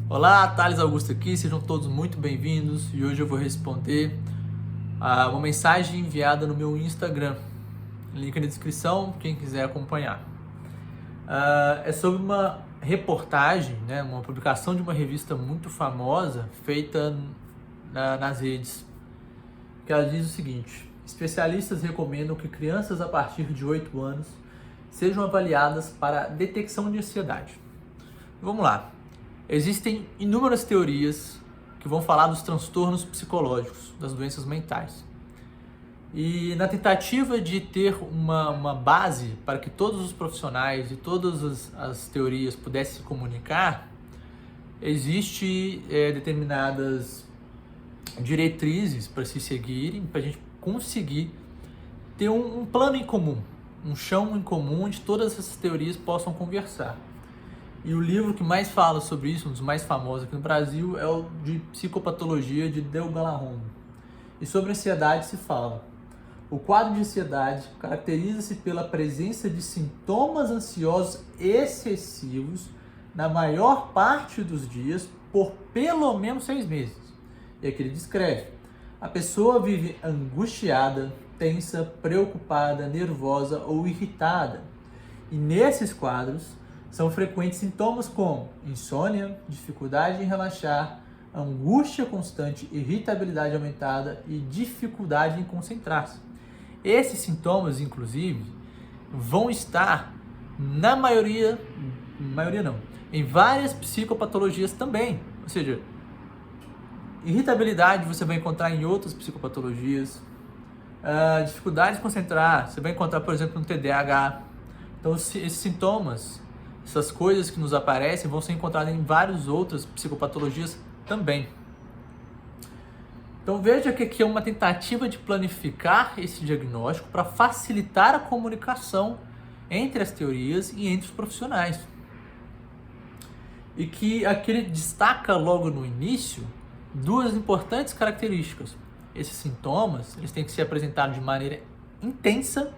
Olá, Thales Augusto aqui, sejam todos muito bem-vindos e hoje eu vou responder a uma mensagem enviada no meu Instagram. Link na descrição, quem quiser acompanhar. É sobre uma reportagem, uma publicação de uma revista muito famosa feita nas redes, que ela diz o seguinte: especialistas recomendam que crianças a partir de 8 anos sejam avaliadas para detecção de ansiedade. Vamos lá. Existem inúmeras teorias que vão falar dos transtornos psicológicos, das doenças mentais. E na tentativa de ter uma base para que todos os profissionais e todas as teorias pudessem se comunicar, existem determinadas diretrizes para se seguirem, para a gente conseguir ter um plano em comum, um chão em comum onde todas essas teorias possam conversar. E o livro que mais fala sobre isso, um dos mais famosos aqui no Brasil, é o de Psicopatologia, de Del Gallardo. E sobre ansiedade se fala: o quadro de ansiedade caracteriza-se pela presença de sintomas ansiosos excessivos na maior parte dos dias por pelo menos 6 meses. E aqui ele descreve: a pessoa vive angustiada, tensa, preocupada, nervosa ou irritada. E nesses quadros são frequentes sintomas como insônia, dificuldade em relaxar, angústia constante, irritabilidade aumentada e dificuldade em concentrar-se. Esses sintomas, inclusive, vão estar em várias psicopatologias também. Ou seja, irritabilidade você vai encontrar em outras psicopatologias. Dificuldade de concentrar, você vai encontrar, por exemplo, no TDAH. Então, esses sintomas, essas coisas que nos aparecem, vão ser encontradas em várias outras psicopatologias também. Então veja que aqui é uma tentativa de planificar esse diagnóstico para facilitar a comunicação entre as teorias e entre os profissionais. E que aqui ele destaca logo no início duas importantes características. Esses sintomas, eles têm que ser apresentados de maneira intensa,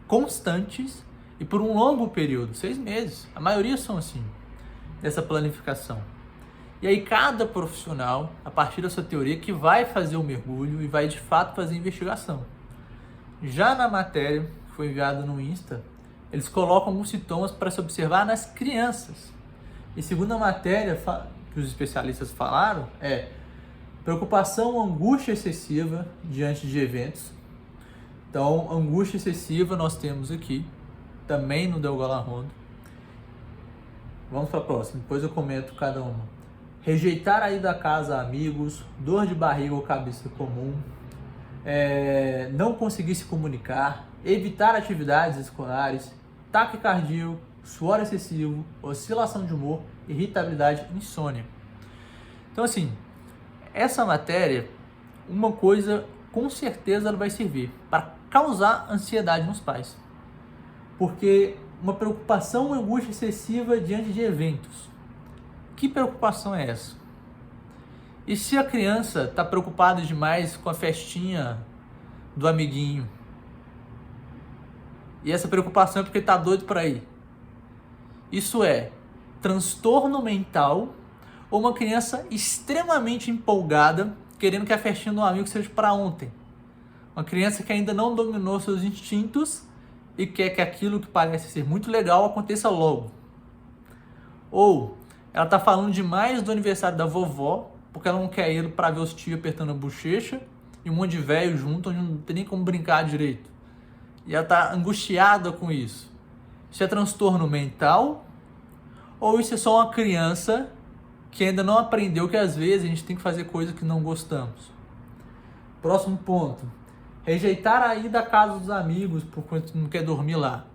constantes e por um longo período, 6 meses. A maioria são assim, dessa planificação. E aí cada profissional, a partir da sua teoria, que vai fazer o mergulho e vai de fato fazer a investigação. Já na matéria que foi enviada no Insta, eles colocam alguns sintomas para se observar nas crianças. E segundo a matéria que os especialistas falaram, preocupação, angústia excessiva diante de eventos. Então, angústia excessiva nós temos aqui, também no Del Gallardo. Vamos para a próxima, depois eu comento cada uma. Rejeitar a ida à casa a amigos, dor de barriga ou cabeça comum, não conseguir se comunicar, evitar atividades escolares, taquicardia, suor excessivo, oscilação de humor, irritabilidade, insônia. Então assim, essa matéria, uma coisa com certeza ela vai servir para causar ansiedade nos pais. Porque uma preocupação, uma angústia excessiva diante de eventos. Que preocupação é essa? E se a criança está preocupada demais com a festinha do amiguinho? E essa preocupação é porque está doido para ir? Isso é transtorno mental ou uma criança extremamente empolgada querendo que a festinha do amigo seja para ontem? Uma criança que ainda não dominou seus instintos e quer que aquilo que parece ser muito legal aconteça logo. Ou ela está falando demais do aniversário da vovó, porque ela não quer ir para ver os tios apertando a bochecha e um monte de velho junto, onde não tem nem como brincar direito. E ela está angustiada com isso. Isso é transtorno mental? Ou isso é só uma criança que ainda não aprendeu que às vezes a gente tem que fazer coisas que não gostamos? Próximo ponto. Rejeitar a ida à casa dos amigos porque não quer dormir lá.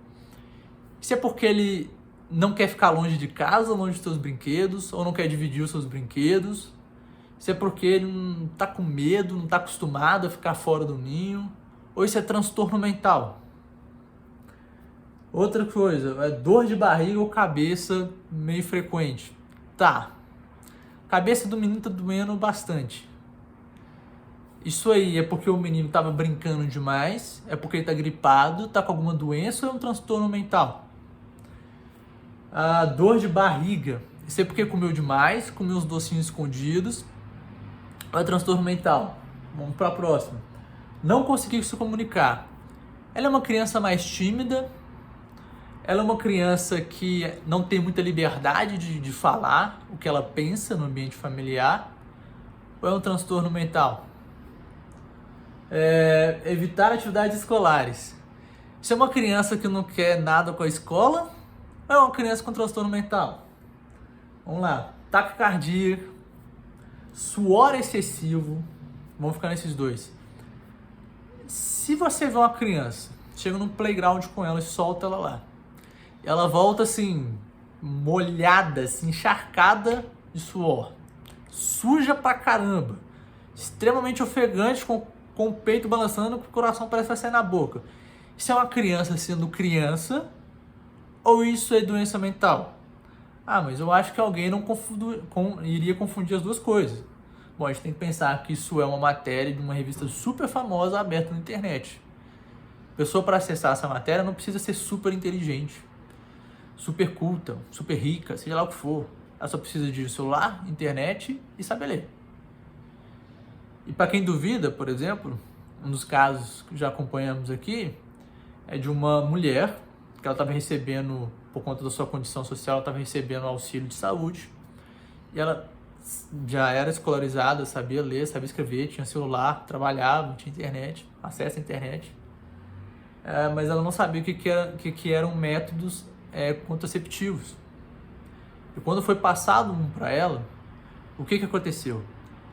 Isso é porque ele não quer ficar longe de casa, longe dos seus brinquedos, ou não quer dividir os seus brinquedos. Isso é porque ele não está com medo, não está acostumado a ficar fora do ninho. Ou isso é transtorno mental. Outra coisa, é dor de barriga ou cabeça meio frequente. Tá, cabeça do menino está doendo bastante. Isso aí é porque o menino estava brincando demais, é porque ele está gripado, está com alguma doença ou é um transtorno mental? A dor de barriga, Isso é porque comeu demais, comeu os docinhos escondidos. Ou é transtorno mental? Vamos para a próxima. Não conseguir se comunicar. Ela é uma criança mais tímida. Ela é uma criança que não tem muita liberdade de falar o que ela pensa no ambiente familiar. Ou é um transtorno mental? Evitar atividades escolares. Se é uma criança que não quer nada com a escola, ou é uma criança com transtorno mental? Vamos lá. Taquicardia, suor excessivo, vamos ficar nesses dois. Se você vê uma criança, chega num playground com ela e solta ela lá, ela volta assim, molhada, assim, encharcada de suor, suja pra caramba, extremamente ofegante, com o peito balançando, com o coração parece que vai sair na boca. Isso é uma criança sendo criança ou isso é doença mental? Ah, mas eu acho que alguém não iria confundir as duas coisas. Bom, a gente tem que pensar que isso é uma matéria de uma revista super famosa aberta na internet. A pessoa, para acessar essa matéria, não precisa ser super inteligente, super culta, super rica, seja lá o que for. Ela só precisa de celular, internet e saber ler. E para quem duvida, por exemplo, um dos casos que já acompanhamos aqui é de uma mulher que ela estava recebendo, por conta da sua condição social, ela estava recebendo auxílio de saúde e ela já era escolarizada, sabia ler, sabia escrever, tinha celular, trabalhava, tinha internet, acesso à internet, mas ela não sabia o que eram métodos contraceptivos. E quando foi passado um para ela, o que aconteceu?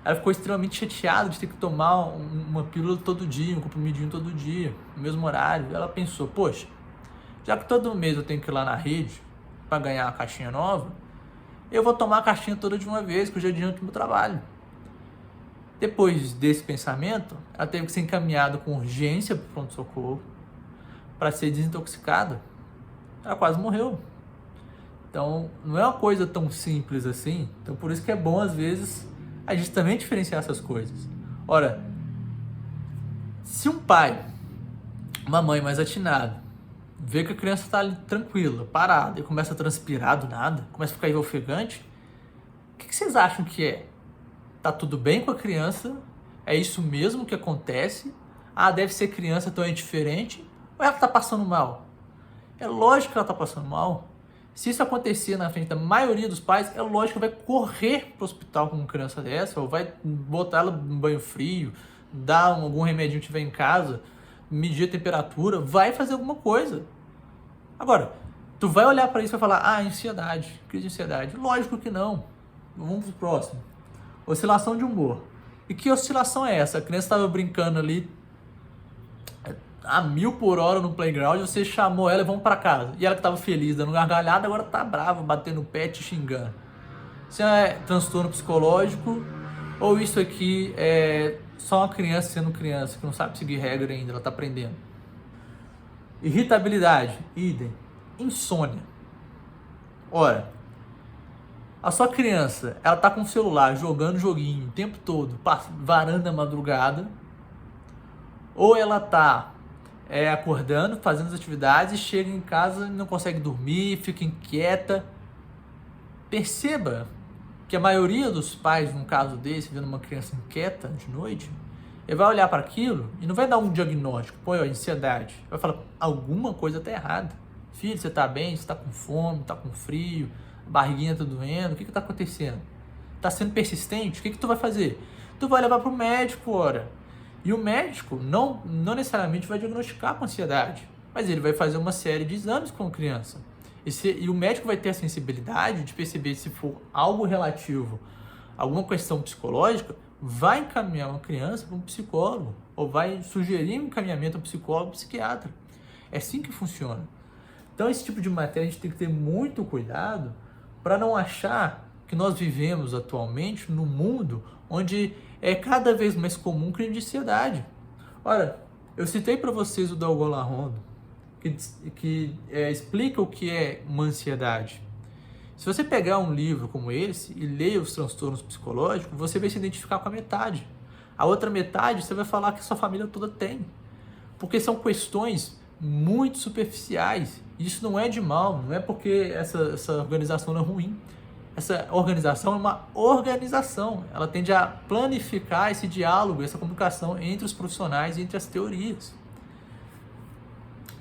Ela ficou extremamente chateada de ter que tomar uma pílula todo dia, um comprimidinho todo dia, no mesmo horário. Ela pensou, poxa, já que todo mês eu tenho que ir lá na rede para ganhar a caixinha nova, eu vou tomar a caixinha toda de uma vez, que eu já adianto o meu trabalho. Depois desse pensamento, ela teve que ser encaminhada com urgência para o pronto-socorro para ser desintoxicada. Ela quase morreu. Então, não é uma coisa tão simples assim. Então, por isso que é bom, às vezes, a gente também diferenciar essas coisas. Ora, se um pai, uma mãe mais atinada, vê que a criança está ali tranquila, parada, e começa a transpirar do nada, começa a ficar ofegante, o que vocês acham que é? Tá tudo bem com a criança? É isso mesmo que acontece? Ah, deve ser criança, então é diferente? Ou ela tá passando mal? É lógico que ela tá passando mal. Se isso acontecer na frente da maioria dos pais, é lógico que vai correr para o hospital com uma criança dessa, ou vai botar ela em banho frio, dar algum remedinho que tiver em casa, medir a temperatura, vai fazer alguma coisa. Agora, tu vai olhar para isso e vai falar, ansiedade, crise de ansiedade. Lógico que não. Vamos pro próximo. Oscilação de humor. E que oscilação é essa? A criança estava brincando ali a 1000 por hora no playground, você chamou ela e vamos para casa. E ela que estava feliz, dando gargalhada, agora tá brava, batendo o pé, te xingando. Isso é transtorno psicológico ou isso aqui é só uma criança sendo criança, que não sabe seguir regra ainda, ela tá aprendendo? Irritabilidade, idem. Insônia. Ora, a sua criança, ela tá com o celular jogando joguinho o tempo todo, varando a madrugada, ou ela tá acordando, fazendo as atividades e chega em casa e não consegue dormir, fica inquieta. Perceba que a maioria dos pais, num caso desse, vendo uma criança inquieta de noite, ele vai olhar para aquilo e não vai dar um diagnóstico, ansiedade. Vai falar, alguma coisa tá errada. Filho, você tá bem? Você tá com fome? Tá com frio? A barriguinha tá doendo? O que tá acontecendo? Tá sendo persistente? O que tu vai fazer? Tu vai levar pro médico, ora. E o médico não necessariamente vai diagnosticar com ansiedade, mas ele vai fazer uma série de exames com a criança. E o médico vai ter a sensibilidade de perceber se for algo relativo, alguma questão psicológica, vai encaminhar uma criança para um psicólogo, ou vai sugerir um encaminhamento a um psicólogo, psiquiatra. É assim que funciona. Então, esse tipo de matéria a gente tem que ter muito cuidado para não achar que nós vivemos atualmente num mundo onde é cada vez mais comum crime de ansiedade. Ora, eu citei para vocês o Dalgona Larrondo, que explica o que é uma ansiedade. Se você pegar um livro como esse e ler os transtornos psicológicos, você vai se identificar com a metade. A outra metade você vai falar que a sua família toda tem. Porque são questões muito superficiais. Isso não é de mal, não é porque essa organização não é ruim. Essa organização é uma organização, ela tende a planificar esse diálogo, essa comunicação entre os profissionais e entre as teorias.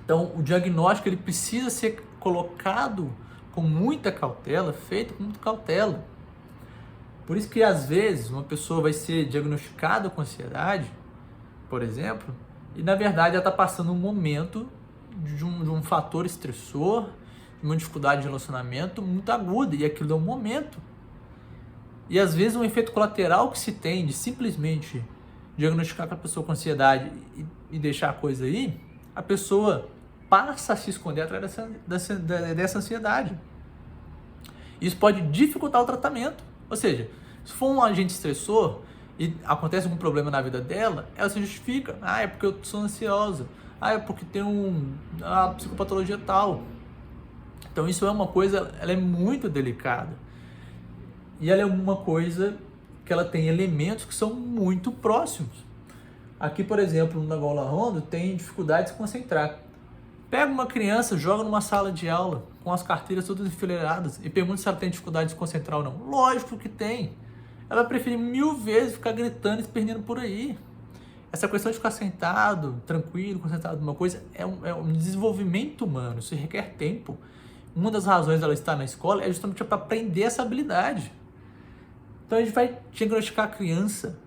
Então, o diagnóstico ele precisa ser colocado com muita cautela, feito com muita cautela. Por isso que, às vezes, uma pessoa vai ser diagnosticada com ansiedade, por exemplo, e, na verdade, ela está passando um momento de um fator estressor, de uma dificuldade de relacionamento muito aguda, e aquilo é um momento. E, às vezes, um efeito colateral que se tem de simplesmente diagnosticar com a pessoa com ansiedade e deixar a coisa aí, a pessoa passa a se esconder atrás dessa ansiedade. Isso pode dificultar o tratamento. Ou seja, se for um agente estressor e acontece algum problema na vida dela, ela se justifica. Ah, é porque eu sou ansiosa. Ah, é porque tem uma psicopatologia tal. Então isso é uma coisa, ela é muito delicada. E ela é uma coisa que ela tem elementos que são muito próximos. Aqui, por exemplo, no Nagola Rondo, tem dificuldade de se concentrar. Pega uma criança, joga numa sala de aula com as carteiras todas enfileiradas e pergunta se ela tem dificuldade de se concentrar ou não. Lógico que tem. Ela prefere 1000 vezes ficar gritando e se perdendo por aí. Essa questão de ficar sentado, tranquilo, concentrado numa coisa, é um desenvolvimento humano. Isso requer tempo. Uma das razões dela estar na escola é justamente para aprender essa habilidade. Então a gente vai diagnosticar a criança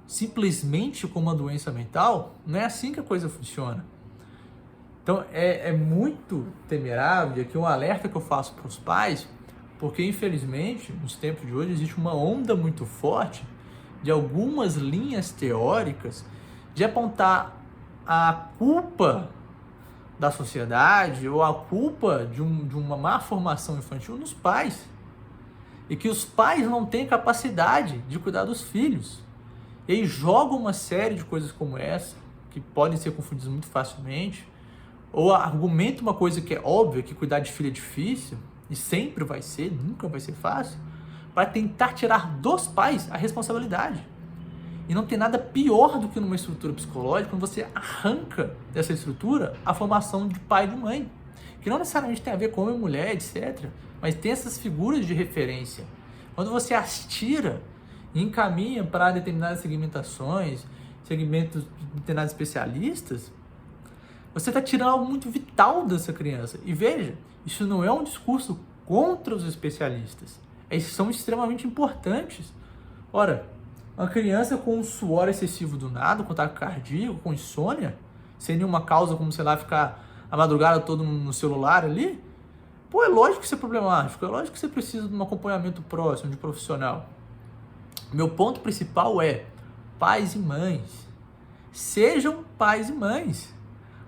simplesmente com uma doença mental. Não é assim que a coisa funciona. Então é muito temerável, aqui um alerta que eu faço para os pais, porque infelizmente nos tempos de hoje existe uma onda muito forte de algumas linhas teóricas de apontar a culpa da sociedade ou a culpa de uma má formação infantil nos pais. E que os pais não têm capacidade de cuidar dos filhos. E aí jogam uma série de coisas como essa, que podem ser confundidas muito facilmente, ou argumenta uma coisa que é óbvia, que cuidar de filho é difícil, e sempre vai ser, nunca vai ser fácil, para tentar tirar dos pais a responsabilidade. E não tem nada pior do que numa estrutura psicológica, quando você arranca dessa estrutura a formação de pai e de mãe, que não necessariamente tem a ver com homem e mulher, etc., mas tem essas figuras de referência. Quando você as tira e encaminha para determinadas segmentações, segmentos de determinados especialistas, você está tirando algo muito vital dessa criança. E veja, isso não é um discurso contra os especialistas. Eles são extremamente importantes. Ora, uma criança com um suor excessivo do nada, com ataque cardíaco, com insônia, sem nenhuma causa, como, sei lá, ficar a madrugada toda no celular ali, pô, é lógico que isso é problemático, é lógico que você precisa de um acompanhamento próximo, de profissional. Meu ponto principal é pais e mães. Sejam pais e mães.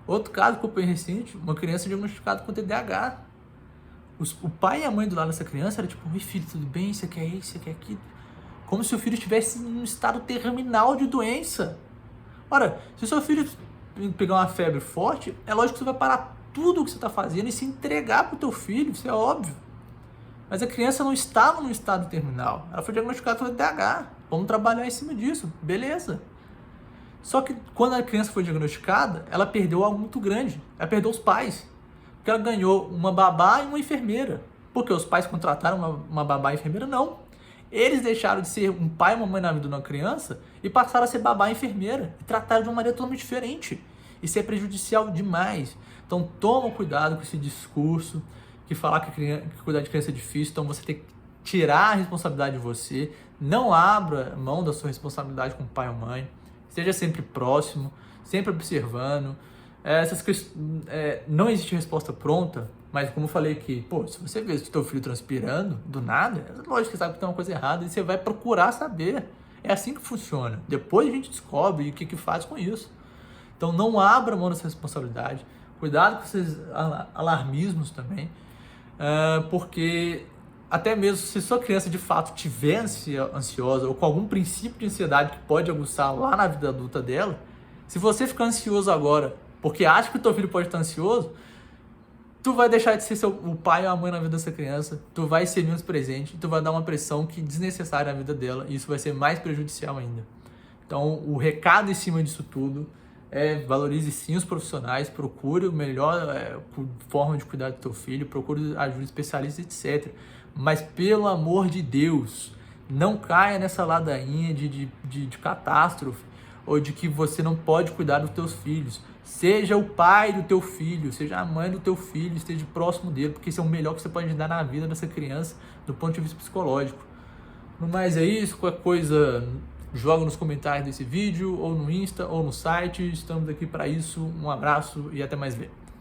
Outro caso que eu peguei recente, uma criança diagnosticada com TDAH. O pai e a mãe do lado dessa criança era tipo, oi filho, tudo bem? Você quer isso? Você quer aquilo? Como se o filho estivesse em um estado terminal de doença. Ora, se o seu filho pegar uma febre forte, é lógico que você vai parar tudo o que você está fazendo e se entregar para o teu filho, isso é óbvio. Mas a criança não estava num estado terminal. Ela foi diagnosticada com TDAH. Vamos trabalhar em cima disso. Beleza. Só que quando a criança foi diagnosticada, ela perdeu algo muito grande. Ela perdeu os pais. Porque ela ganhou uma babá e uma enfermeira. Porque os pais contrataram uma babá e enfermeira? Não. Eles deixaram de ser um pai e uma mãe na vida de uma criança e passaram a ser babá e enfermeira. E trataram de uma maneira totalmente diferente. Isso é prejudicial demais. Então toma cuidado com esse discurso que falar que cuidar de criança é difícil. Então você tem que tirar a responsabilidade de você. Não abra mão da sua responsabilidade como pai ou mãe. Esteja sempre próximo, sempre observando. Não existe resposta pronta, mas como eu falei aqui, pô, se você vê o seu filho transpirando do nada, é lógico que sabe que tem uma coisa errada e você vai procurar saber. É assim que funciona. Depois a gente descobre o que faz com isso. Então não abra mão dessa responsabilidade. Cuidado com esses alarmismos também, porque até mesmo se sua criança de fato estiver ansiosa ou com algum princípio de ansiedade que pode aguçar lá na vida adulta dela, se você ficar ansioso agora porque acha que o teu filho pode estar ansioso, tu vai deixar de ser o pai ou a mãe na vida dessa criança, tu vai ser menos presente, tu vai dar uma pressão que desnecessária na vida dela e isso vai ser mais prejudicial ainda. Então o recado em cima disso tudo é valorize sim os profissionais, procure o melhor forma de cuidar do teu filho, procure ajuda de especialistas, etc. Mas pelo amor de Deus, não caia nessa ladainha de catástrofe ou de que você não pode cuidar dos teus filhos. Seja o pai do teu filho, seja a mãe do teu filho, esteja próximo dele, porque isso é o melhor que você pode dar na vida dessa criança do ponto de vista psicológico. No mais é isso, qualquer coisa joga nos comentários desse vídeo, ou no Insta, ou no site. Estamos aqui para isso. Um abraço e até mais ver.